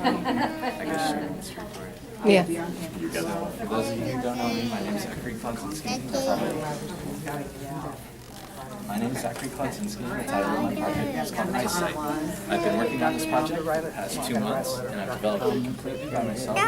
I guess sharing this recording. Yeah. For those of you who don't know me, my name is Klodzinski. My name is Klodzinski. The title of my project is called Eyesight. I've been working on this project for the past 2 months, and I've developed it completely by myself,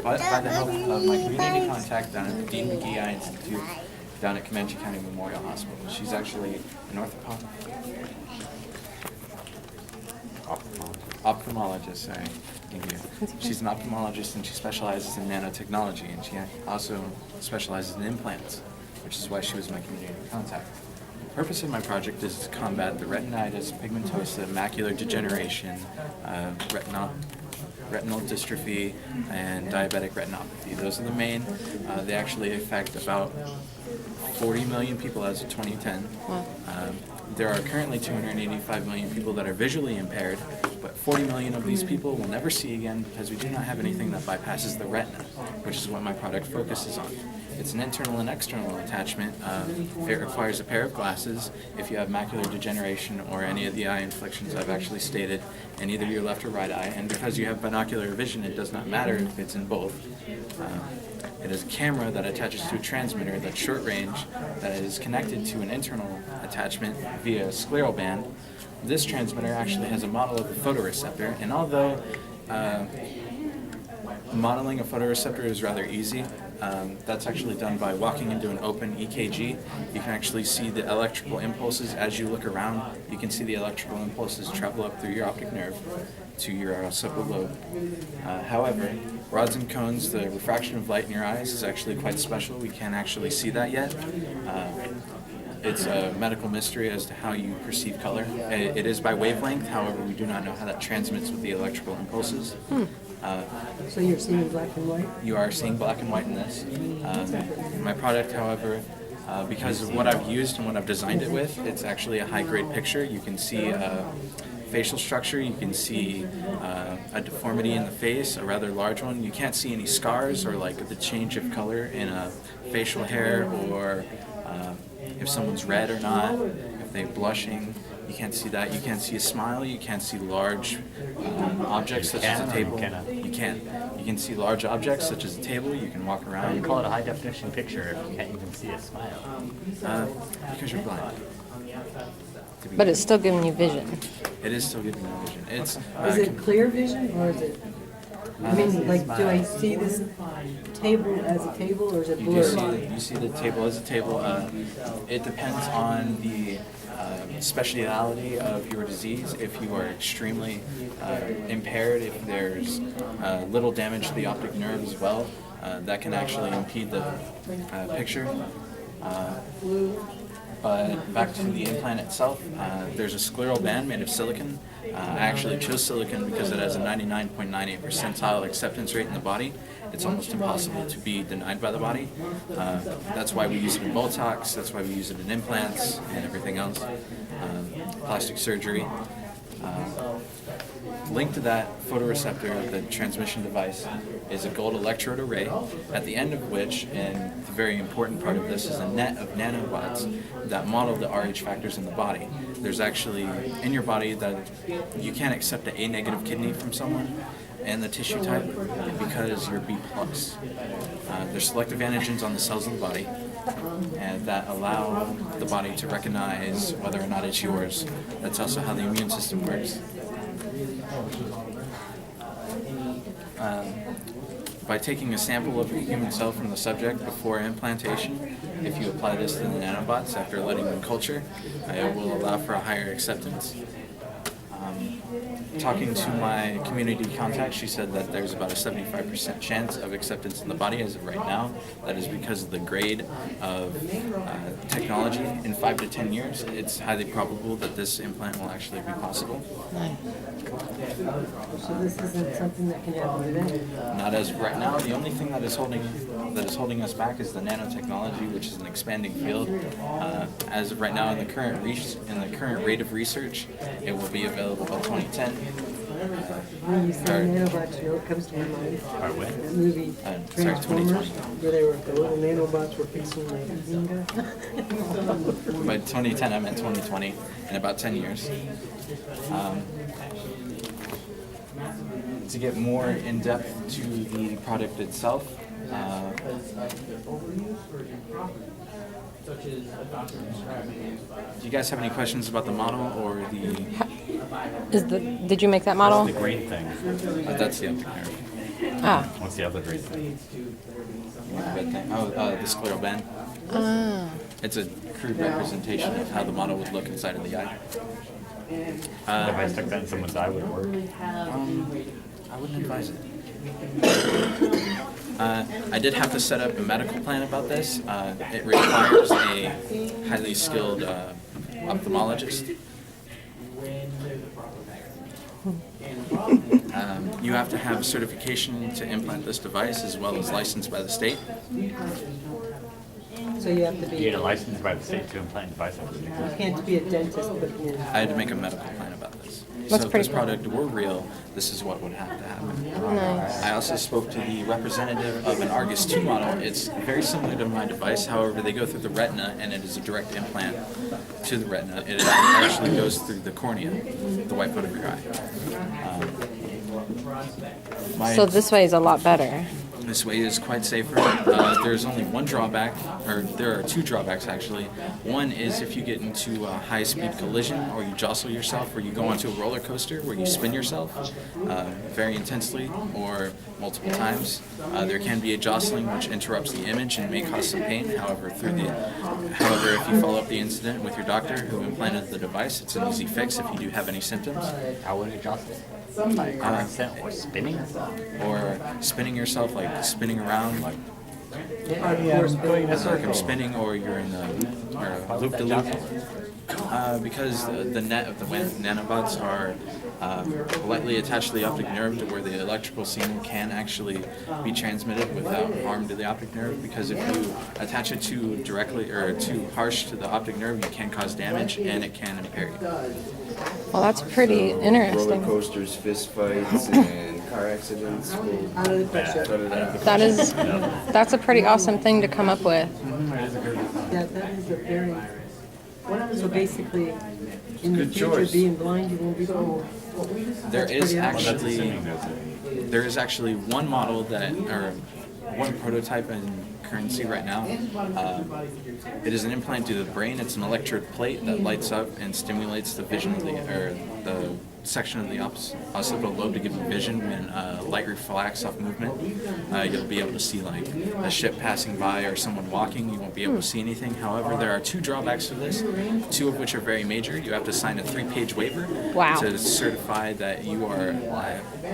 but by the help of my community contact down at the Dean McGee Eye Institute down at Comanche County Memorial Hospital. She's actually an ophthalmologist, sorry. Thank you. She's an ophthalmologist and she specializes in nanotechnology, and she also specializes in implants, which is why she was my community contact. The purpose of my project is to combat the retinitis pigmentosa, macular degeneration, retinal dystrophy, and diabetic retinopathy. Those are the main. They actually affect about 40 million people as of 2010. There are currently 285 million people that are visually impaired, but 40 million of these people will never see again because we do not have anything that bypasses the retina, which is what my product focuses on. It's an internal and external attachment. It requires a pair of glasses if you have macular degeneration or any of the eye inflictions I've actually stated in either your left or right eye, and because you have binocular vision, it does not matter if it's in both. It is a camera that attaches to a transmitter that's short range, that is connected to an internal attachment via a scleral band. This transmitter actually has a model of a photoreceptor, and although modeling a photoreceptor is rather easy, that's actually done by walking into an open EKG. You can actually see the electrical impulses as you look around. You can see the electrical impulses travel up through your optic nerve to your occipital lobe. However, rods and cones, the refraction of light in your eyes is actually quite special. We can't actually see that yet. It's a medical mystery as to how you perceive color. It is by wavelength, however, we do not know how that transmits with the electrical impulses. So you're seeing black and white? You are seeing black and white in this. My product, however, because of what I've used and what I've designed it with, it's actually a high-grade picture. You can see facial structure, you can see a deformity in the face, a rather large one. You can't see any scars or like the change of color in a facial hair, or if someone's red or not, if they're blushing. You can't see that. You can't see a smile. You can't see large objects such as a table. You can. You can see large objects such as a table. You can walk around. You call it a high-definition picture if you can't even see a smile. Because you're blind. But it's still giving you vision. It is still giving you vision. It's. Is it clear vision, or is it, I mean, like, do I see this table as a table, or is it You blurry? see the table as a table. It depends on the speciality of your disease. If you are extremely impaired, if there's little damage to the optic nerve as well, that can actually impede the picture. But back to the implant itself, there's a scleral band made of silicon. I actually chose silicon because it has a 99.98 percentile acceptance rate in the body. It's almost impossible to be denied by the body. That's why we use it in Botox, that's why we use it in implants and everything else, plastic surgery. Linked to that photoreceptor, the transmission device, is a gold electrode array, at the end of which, and the very important part of this, is a net of nanobots that model the RH factors in the body. There's actually, in your body, that you can't accept an A-negative kidney from someone and the tissue type because you're B+. There's selective antigens on the cells of the body, and that allow the body to recognize whether or not it's yours. That's also how the immune system works. By taking a sample of a human cell from the subject before implantation, if you apply this to the nanobots after letting them culture, it will allow for a higher acceptance. Talking to my community contact, she said that there's about a 75% chance of acceptance in the body as of right now. That is because of the grade of technology. In 5 to 10 years, it's highly probable that this implant will actually be possible. So this isn't something that can happen today? Not as of right now. The only thing that is holding us back is the nanotechnology, which is an expanding field. As of right now, in the current rate of research, it will be available by 2010. When you say nanobots, you know what comes to my mind? That movie, Sorry, Transformers, where they were, the little nanobots were fixing the eating guy. By 2010, I meant 2020, in about 10 years. to get more in depth to the product itself, do you guys have any questions about the model or the? Did you make that model? What's the green thing? That's the optic nerve. Ah. What's the other green thing? Red thing. Oh, the scleral band. Ah. It's a crude representation of how the model would look inside of the eye. If I stuck that in someone's eye, would it work? I wouldn't advise it. I did have to set up a medical plan about this. It requires a highly skilled ophthalmologist. You have to have certification to implant this device as well as licensed by the state. So you have to You be, need a license by the state to implant devices. you can't be a dentist, but I had to make a medical plan about this. That's So if pretty this product were real, this is what would have to happen. Nice. I also spoke to the representative of an Argus 2 model. It's very similar to my device, however, they go through the retina and it is a direct implant to the retina. It actually goes through the cornea, the white part of your eye. So this way is a lot better. This way is quite safer. There's only one drawback, or there are two drawbacks actually. One is if you get into a high-speed collision or you jostle yourself or you go onto a roller coaster where you spin yourself very intensely or multiple times. There can be a jostling which interrupts the image and may cause some pain. However, if you follow up the incident with your doctor who implanted the device, it's an easy fix if you do have any symptoms. How would it jostle? By car accident or spinning? Or spinning yourself, like spinning around, like spinning, or you're in the loop-de-loop. Because the net of the nanobots are lightly attached to the optic nerve to where the electrical signal can actually be transmitted without harm to the optic nerve. Because if you attach it too directly or too harsh to the optic nerve, you can cause damage and it can impair you. Well, that's pretty Roller interesting. coasters, fist fights, and car accidents. out of the picture. That's a pretty awesome thing to come up with. Yeah, that is a very, so basically, in the Good future, choice. being blind, you won't be blind. There is pretty awesome. actually one model that, or one prototype in currency right now. It is an implant to the brain. It's an electrode plate that lights up and stimulates the vision of the section of the occipital lobe to give you vision when light reflects off movement. You'll be able to see like a ship passing by or someone walking. You won't be able to see anything. However, there are two drawbacks to this, two of which are very major. You have to sign a 3-page waiver Wow. to certify that you are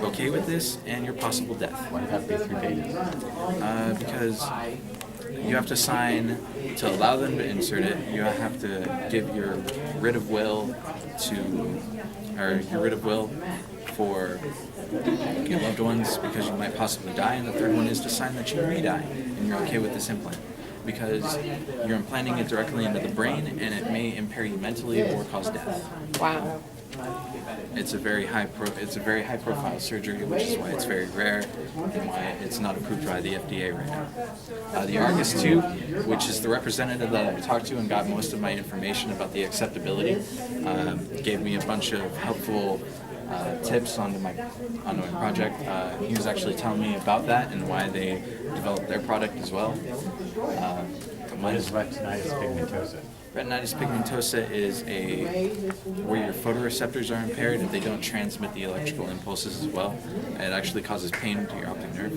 okay with this and your possible death. Why does that be 3 pages? Because you have to sign to allow them to insert it. You have to give your writ of will for your loved ones because you might possibly die, and the third one is to sign that you may die and you're okay with this implant because you're implanting it directly into the brain and it may impair you mentally or cause death. Wow. It's a very high profile surgery, which is why it's very rare and why it's not approved by the FDA right now. The Argus 2, which is the representative that I talked to and got most of my information about the acceptability, gave me a bunch of helpful tips onto my project. He was actually telling me about that and why they developed their product as well. What is retinitis pigmentosa? Retinitis pigmentosa is where your photoreceptors are impaired and they don't transmit the electrical impulses as well. It actually causes pain to your optic nerve.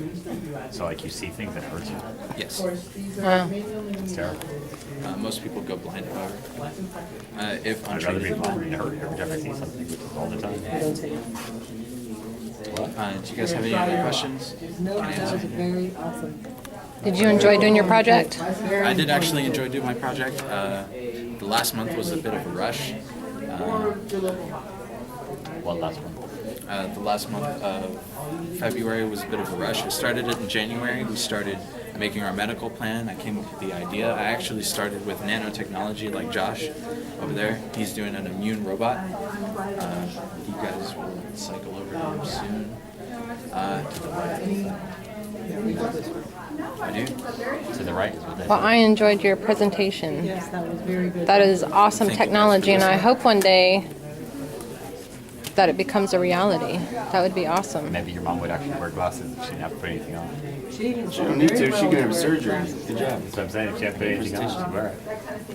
So like you see things that hurt you? Yes. Wow. It's terrible. Most people go blind, however. If I'd rather be untreated. blind than hurt every time I see something, which is all the time. Do you guys have any other questions? No, that was very awesome. Did you enjoy doing your project? I did actually enjoy doing my project. The last month was a bit of a rush. What last one? The last month of February was a bit of a rush. I started it in January. We started making our medical plan. I came up with the idea. I actually started with nanotechnology like Josh over there. He's doing an immune robot. You guys will cycle over to him soon. I do. To the right is what that Well, I enjoyed your presentation. Yes, that was very good. That is awesome Thank you. technology, and I hope one day that it becomes a reality. That would be awesome. Maybe your mom would actually wear glasses if she didn't have to put anything on. She She don't need to. She can have surgery. Good job. That's what I'm saying. If she had to put anything on, she'd wear it.